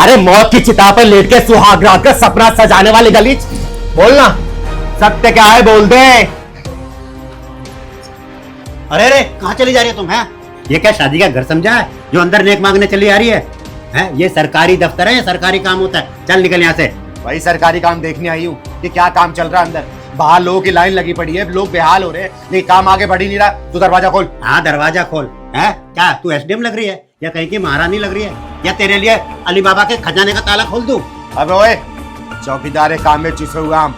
अरे मौत की चिता पर लेट के सुहाग रात का सपना सजाने वाले गलीच, बोलना सत्य क्या है, बोल दे। अरे अरे कहाँ चली जा रही है तुम? हैं ये क्या शादी का घर समझा है जो अंदर नेक मांगने चली आ रही है? हैं ये सरकारी दफ्तर है, ये सरकारी काम होता है। चल निकल यहाँ से। वही सरकारी काम देखने आई हूँ कि क्या काम चल रहा है अंदर। बाहर लोगों की लाइन लगी पड़ी है, लोग बेहाल हो रहे हैं, लेकिन काम आगे बढ़ ही नहीं रहा। तू दरवाजा खोल। हाँ दरवाजा खोल। है क्या तू एसडीएम लग रही है या कहीं की महारानी लग रही है, या तेरे लिए अली बाबा के खजाने का ताला खोल दूं? अबे ओए, चौकीदार काम में चिसे हुआ हम।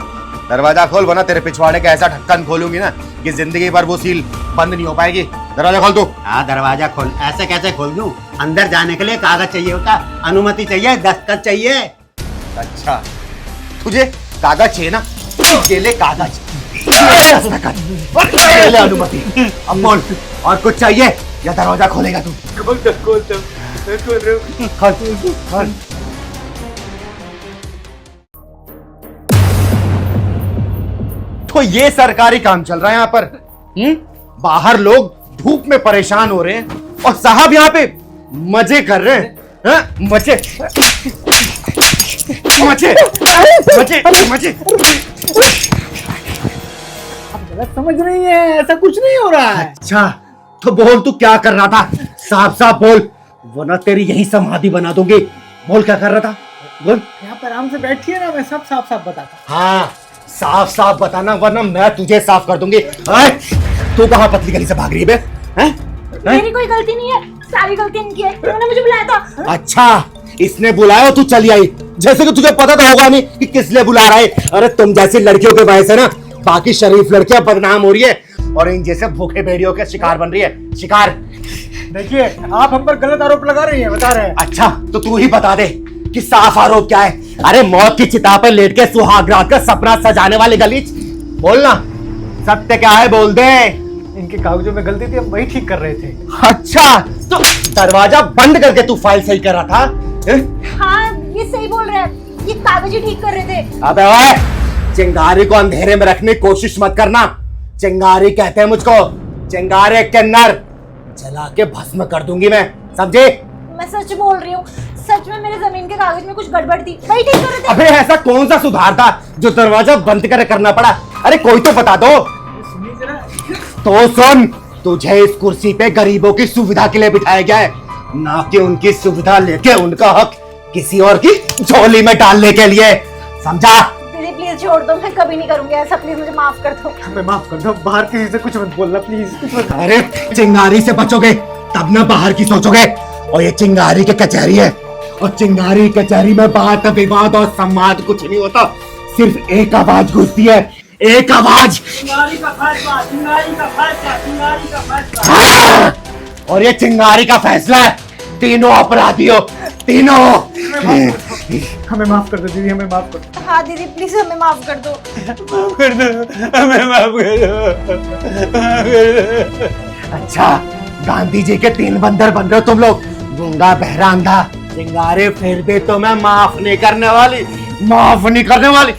दरवाजा खोल, वरना तेरे पिछवाड़े का ऐसा ढक्कन खोलूंगी ना कि जिंदगी भर वो सील बंद नहीं हो पाएगी। दरवाजा खोल तू। हाँ दरवाजा खोल। ऐसे कैसे खोल दूं? अंदर जाने के लिए कागज चाहिए होता, अनुमति चाहिए, दस्तखत चाहिए। अच्छा तुझे कागज चाहिए ना, ये ले कागज, ये दस्तखत, ये ले अनुमति। अब बोल और कुछ चाहिए या दरवाजा खोलेगा तू? खोल खोल। तो ये सरकारी काम चल रहा है यहाँ पर। बाहर लोग धूप में परेशान हो रहे हैं और साहब यहाँ पे मजे कर रहे हैं। हाँ? मजे मजे मजे मजे। गलत समझ रही है, ऐसा कुछ नहीं हो रहा है। अच्छा तो बोल तू क्या कर रहा था, साफ साफ बोल, वरना तेरी यही समाधि बना दूंगी। बोल क्या कर रहा था, बोल। यहाँ पर आराम से बैठिए ना, मैं सब साफ साफ बताता। हाँ साफ साफ बताना, वरना मैं तुझे साफ कर दूंगी। तू कहाँ पतली गली से भाग रही है बे? मेरी कोई गलती नहीं है, सारी गलती इनकी है। इन्होंने मुझे बुलाया था। अच्छा इसने बुलाया, तू चली आई, जैसे कि तुझे पता तो होगा नहीं कि किस लिए बुला रहा है। अरे तुम जैसी लड़कियों के वजह से ना बाकी शरीफ लड़कियां बदनाम हो रही है और इन जैसे भूखे भेड़ियों के शिकार बन रही है। शिकार। देखिए आप हम पर गलत आरोप लगा रही हैं, बता रहे हैं। अच्छा तो तू ही बता दे कि साफ आरोप क्या है। अरे मौत की चिता पर लेट के सुहाग रात का सपना सजाने वाले गलीच, बोलना सत्य क्या है, बोल दे। इनके कागजों में गलती थी, हम वही ठीक कर रहे थे। अच्छा तो दरवाजा बंद करके तू फाइल सही कर रहा था? हाँ ये सही बोल रहे हैं, ये कागज ही ठीक कर रहे थे। अबे ओए, चिंगारी को अंधेरे में रखने की कोशिश मत करना। चिंगारी कहते हैं मुझको, चिंगारे के नर जला के भस्म कर दूंगी मैं, समझे? मैं सच बोल रही हूँ, सच में मेरे जमीन के कागज में कुछ गड़बड़ थी, वही ठीक कर रहे थे। अबे ऐसा कौन सा सुधार था जो दरवाजा बंद कर करना पड़ा? अरे कोई तो बता दो। तो सुन, तुझे इस कुर्सी पे गरीबों की सुविधा के लिए बिठाया गया है, ना कि उनकी सुविधा लेके उनका हक किसी और की झोली में डालने के लिए, समझा? दीदी प्लीज छोड़ दो, मैं कभी नहीं करूंगी ऐसा, प्लीज मुझे माफ कर दो। हमें माफ कर दो, बाहर किसी से कुछ मत बोलना प्लीज, कुछ मत। अरे चिंगारी से बचोगे तब ना बाहर की सोचोगे। और ये चिंगारी की कचहरी है, और चिंगारी कचहरी में बात विवाद और संवाद कुछ नहीं होता, सिर्फ एक आवाज घुसती है, एक आवाज। चिंगारी का फैसला, चिंगारी का फैसला, चिंगारी का फैसला। और ये चिंगारी का फैसला है, तीनों अपराधियों, तीनों। हमें माफ कर दो दीदी, हमें माफ कर दो। हाँ दीदी प्लीज हमें माफ कर दो। माफ कर दो, हमें माफ कर दो। अच्छा गांधी जी के 3 बंदर बन रहे हो तुम लोग, गूंगा बहरा अंधा। चिंगारे फिर भी तो मैं माफ नहीं करने वाली, माफ नहीं करने वाली।